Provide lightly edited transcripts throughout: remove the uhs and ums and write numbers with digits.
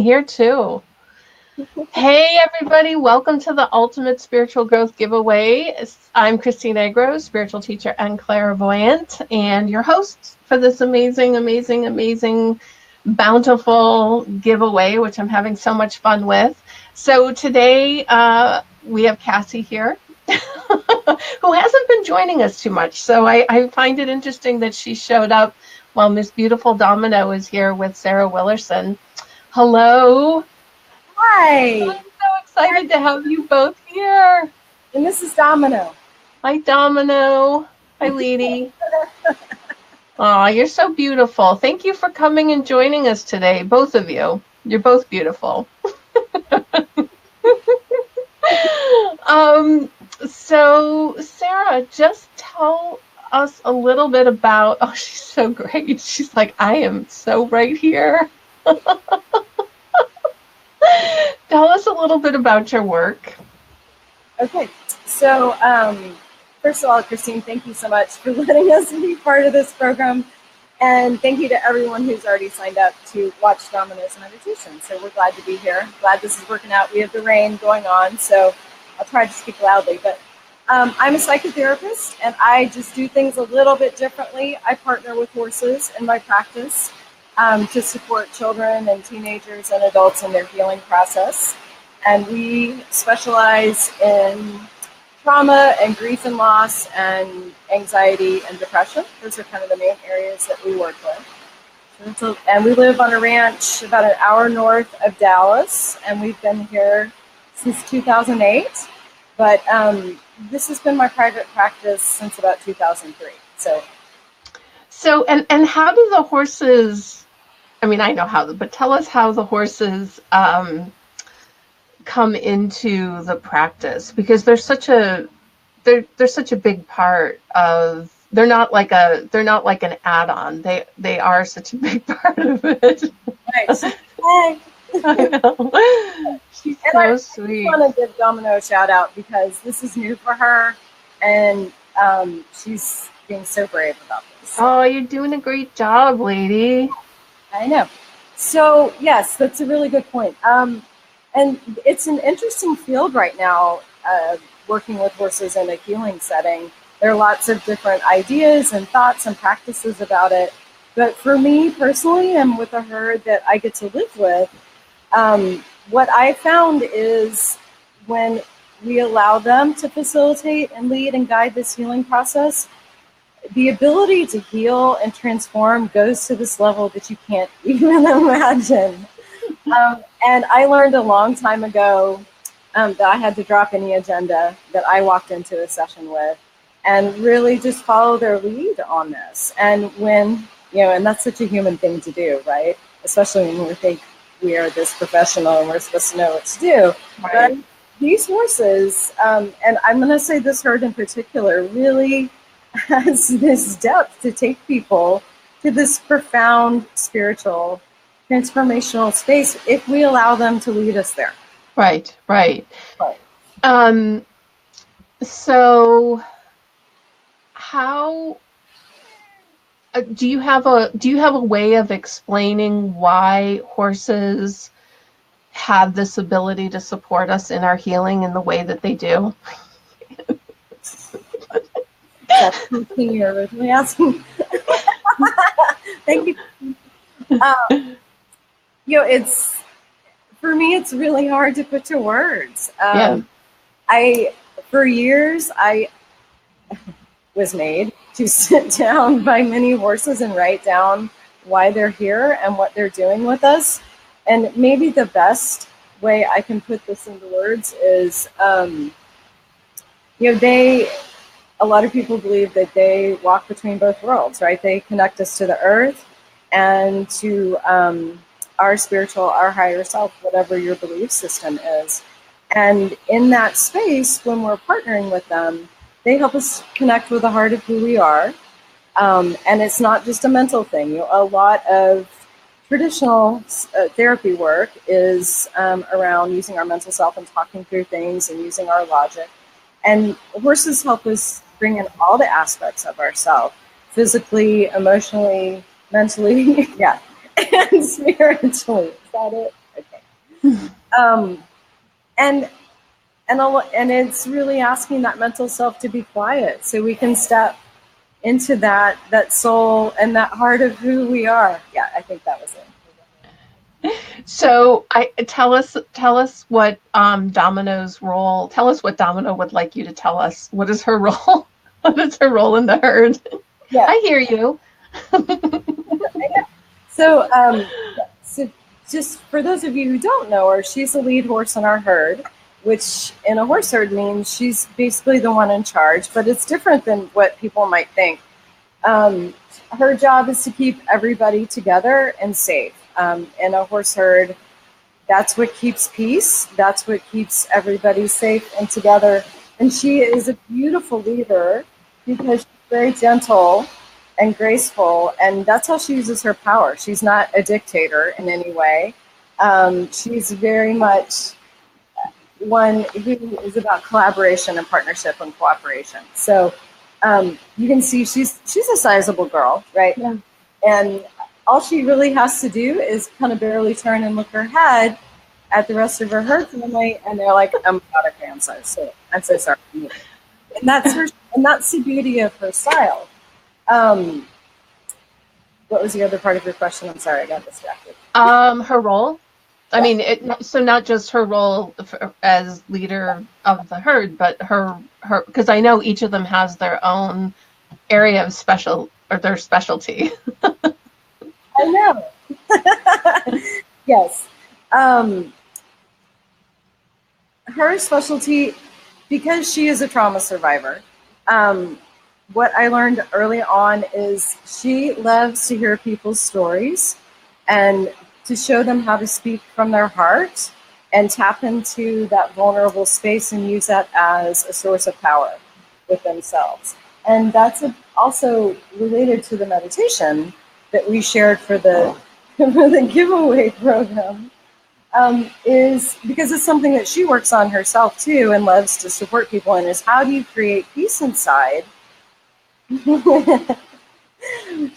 Here too. Hey, everybody. Welcome to the Ultimate Spiritual Growth Giveaway. I'm Christine Agro, spiritual teacher and clairvoyant, and your host for this amazing, bountiful giveaway, which I'm having so much fun with. So today we have Cassie here. Who hasn't been joining us too much. So I find it interesting that she showed up while Miss Beautiful Domino is here with Sarah Willerson. Hello. Hi. I'm so excited to have you both here. And this is Domino. Hi, Domino. Hi, Leedy. Oh, you're so beautiful. Thank you for coming and joining us today, both of you. You're both beautiful. So, Sarah, just tell us a little bit about, oh, she's so great. She's like, I am so right here. Tell us a little bit about your work. Okay, so first of all, Christine, thank you so much for letting us be part of this program. And thank you to everyone who's already signed up to watch Domino's meditation. So we're glad to be here. Glad this is working out. We have the rain going on, so I'll try to speak loudly. But I'm a psychotherapist, and I just do things a little bit differently. I partner with horses in my practice to support children and teenagers and adults in their healing process. And we specialize in trauma and grief and loss and anxiety and depression. Those are kind of the main areas that we work with. And we live on a ranch about an hour north of Dallas, and we've been here since 2008. But this has been my private practice since about 2003. So, and how do the horses, I mean, I know how, but tell us how the horses come into the practice, because they're such a big part of, they're not like an add-on. They are such a big part of it. Nice. Hey. I know. She's so sweet. I want to give Domino a shout out because this is new for her, and she's being so brave about this. Oh, you're doing a great job, lady. I know. So yes, that's a really good point. And it's an interesting field right now, working with horses in a healing setting. There are lots of different ideas and thoughts and practices about it. But for me personally, and with a herd that I get to live with, what I found is when we allow them to facilitate and lead and guide this healing process, the ability to heal and transform goes to this level that you can't even imagine. And I learned a long time ago that I had to drop any agenda that I walked into a session with and really just follow their lead on this. And when, and that's such a human thing to do, right? Especially when we think we are this professional and we're supposed to know what to do. Right. But these horses, and I'm going to say this herd in particular, really has this depth to take people to this profound spiritual transformational space if we allow them to lead us there. Right. So how do you have a way of explaining why horses have this ability to support us in our healing in the way that they do? That's something you're originally asking. Thank you. It's, for me, it's really hard to put to words. For years, I was made to sit down by many horses and write down why they're here and what they're doing with us. And maybe the best way I can put this into words is, a lot of people believe that they walk between both worlds, right? They connect us to the earth and to our spiritual, our higher self, whatever your belief system is. And in that space, when we're partnering with them, they help us connect with the heart of who we are. And it's not just a mental thing. A lot of traditional therapy work is around using our mental self and talking through things and using our logic. And horses help us bring in all the aspects of ourselves, physically, emotionally, mentally, and spiritually. Is that it? Okay. um, and and it's really asking that mental self to be quiet so we can step into that soul and that heart of who we are. Yeah, I think that was it. So tell us what Domino's role. Tell us what Domino would like you to tell us. What is her role? What is her role in the herd? Yeah. I hear you. So, so just for those of you who don't know her, she's the lead horse in our herd, which in a horse herd means she's basically the one in charge, but it's different than what people might think. Her job is to keep everybody together and safe. In a horse herd, that's what keeps peace. That's what keeps everybody safe and together. And she is a beautiful leader because she's very gentle and graceful, and that's how she uses her power. She's not a dictator in any way. She's very much one who is about collaboration and partnership and cooperation. So you can see she's a sizable girl, right? Yeah. And all she really has to do is kind of barely turn and look her head at the rest of her herd family, and they're like, "Oh my God, okay, I'm so sorry." And that's her, and that's the beauty of her style. What was the other part of your question? I'm sorry, I got distracted. Her role. I mean, so not just her role as leader of the herd, but her because I know each of them has their own area of their specialty. I know. Yes. Her specialty, because she is a trauma survivor, what I learned early on is she loves to hear people's stories and to show them how to speak from their heart and tap into that vulnerable space and use that as a source of power with themselves. And that's also related to the meditation that we shared for the giveaway program, is because it's something that she works on herself too and loves to support people in, is how do you create peace inside?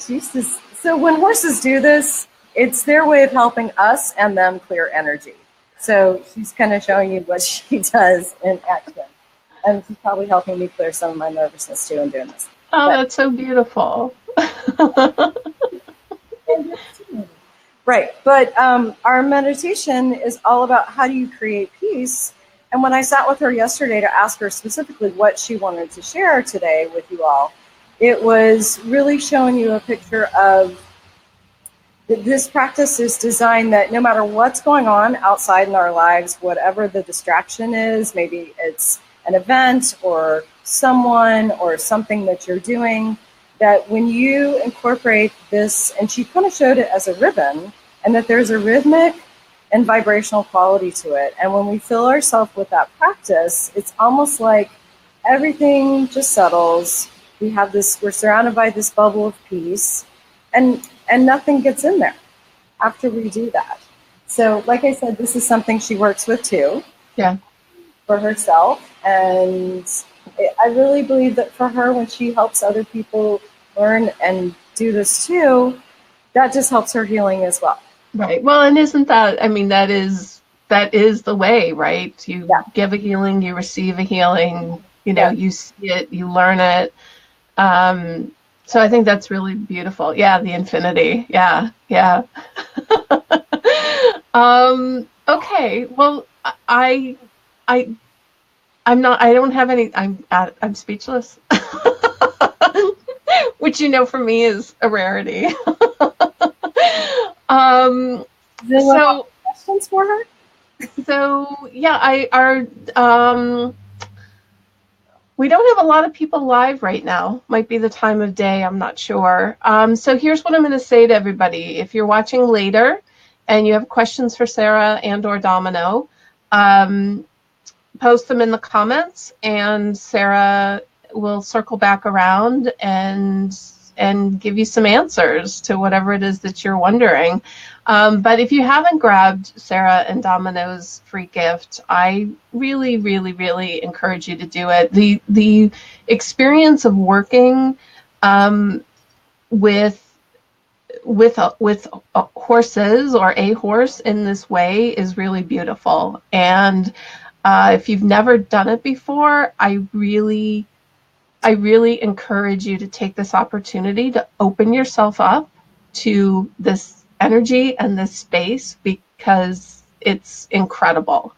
Jesus. So when horses do this, it's their way of helping us and them clear energy. So she's kind of showing you what she does in action. And she's probably helping me clear some of my nervousness too in doing this. Oh, that's so beautiful. Right. But our meditation is all about how do you create peace. And when I sat with her yesterday to ask her specifically what she wanted to share today with you all, it was really showing you a picture of this practice is designed that no matter what's going on outside in our lives, whatever the distraction is, maybe it's an event or someone or something that you're doing, that when you incorporate this, and she kind of showed it as a ribbon, and that there's a rhythmic and vibrational quality to it. And when we fill ourselves with that practice, it's almost like everything just settles. We're surrounded by this bubble of peace, and nothing gets in there after we do that. So, like I said, this is something she works with too. Yeah. For herself. And I really believe that for her, when she helps other people learn and do this too, that just helps her healing as well. Right. Well, and isn't that, I mean, that is the way, right? You give a healing, you receive a healing, you see it, you learn it. So I think that's really beautiful. Yeah, the infinity. Yeah. Okay. Well, I'm speechless, which for me is a rarity. So questions for her? So yeah, we don't have a lot of people live right now. Might be the time of day, I'm not sure. So here's what I'm going to say to everybody. If you're watching later and you have questions for Sarah and or Domino, post them in the comments, and Sarah will circle back around and give you some answers to whatever it is that you're wondering. But if you haven't grabbed Sarah and Domino's free gift, I really, really, really encourage you to do it. The experience of working with with horses or a horse in this way is really beautiful. And if you've never done it before, I really encourage you to take this opportunity to open yourself up to this energy and this space, because it's incredible.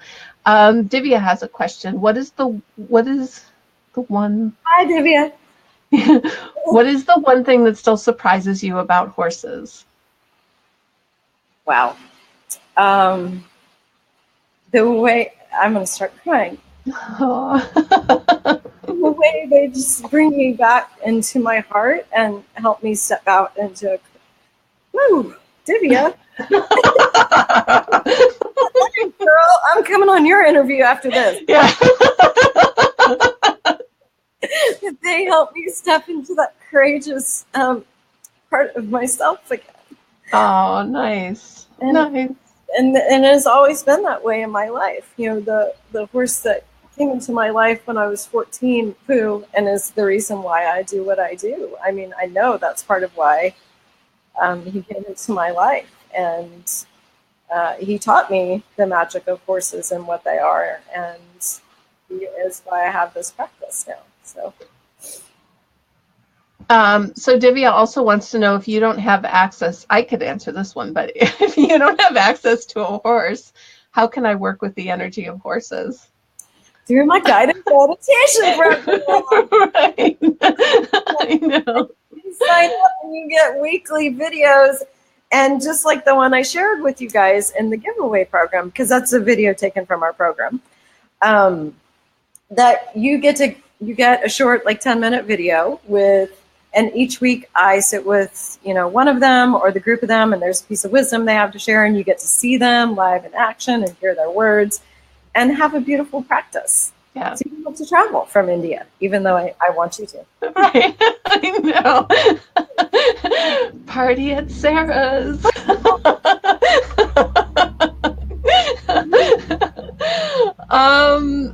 Divya has a question. What is the one? Hi, Divya. What is the one thing that still surprises you about horses? Wow. The way I'm going to start crying. The way they just bring me back into my heart and help me step out into woo, Divya. Girl, I'm coming on your interview after this. Yeah. They help me step into that courageous part of myself again. Oh, nice. Nice. And it has always been that way in my life. You know, the horse that came into my life when I was 14, Pooh, and is the reason why I do what I do. I mean, I know that's part of why he came into my life. And he taught me the magic of horses and what they are. And he is why I have this practice now. So Divya also wants to know, if you don't have access, I could answer this one, but if you don't have access to a horse, how can I work with the energy of horses? Through my guided meditation program. Right. I know. You sign up and you get weekly videos, and just like the one I shared with you guys in the giveaway program, because that's a video taken from our program, that you get a short, like 10-minute video with. And each week I sit with, one of them or the group of them, and there's a piece of wisdom they have to share, and you get to see them live in action and hear their words and have a beautiful practice. Yeah. So you don't have to travel from India, even though I want you to. Right. I know. Party at Sarah's.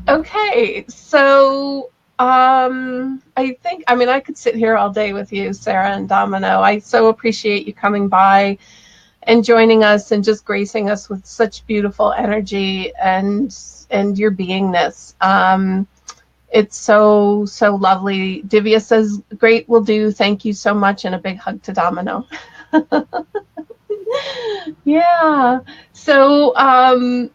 Okay. So I could sit here all day with you, Sarah and Domino. I so appreciate you coming by and joining us and just gracing us with such beautiful energy and your beingness. It's so lovely. Divya says, "Great, will do. Thank you so much," and a big hug to Domino. Yeah. So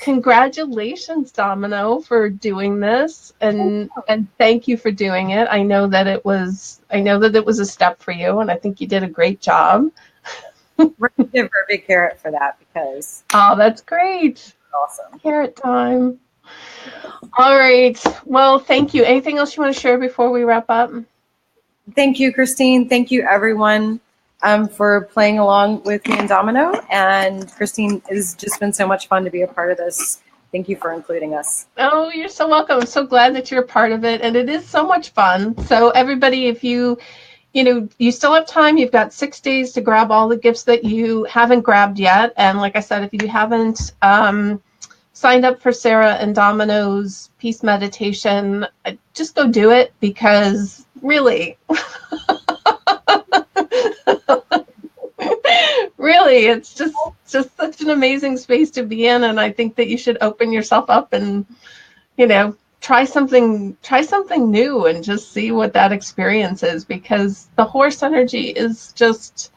congratulations, Domino, for doing this, and thank you for doing it. I know that it was a step for you, and I think you did a great job. We're going to give her a big carrot for that, because that's great. Awesome. Carrot time. All right. Well, thank you. Anything else you want to share before we wrap up? Thank you, Christine. Thank you, everyone, for playing along with me and Domino. And Christine, it has just been so much fun to be a part of this. Thank you for including us. Oh, you're so welcome. I'm so glad that you're a part of it. And it is so much fun. So everybody, if you still have time, you've got 6 days to grab all the gifts that you haven't grabbed yet. And like I said, if you haven't signed up for Sarah and Domino's peace meditation, just go do it, because really, really, it's just such an amazing space to be in. And I think that you should open yourself up and, try something new and just see what that experience is, because the horse energy is just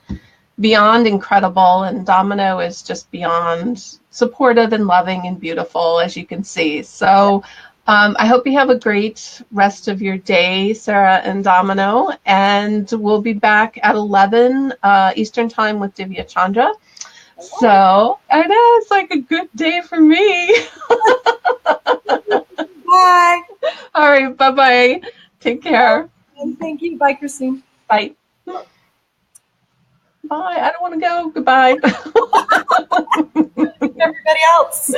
beyond incredible, and Domino is just beyond supportive and loving and beautiful, as you can see. So I hope you have a great rest of your day, Sarah and Domino, and we'll be back at 11 Eastern time with Divya Chandra. So I know it's like a good day for me. Bye. All right. Bye-bye. Take care. And thank you. Bye, Christine. Bye. Bye. I don't want to go. Goodbye. Everybody else.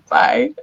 Bye.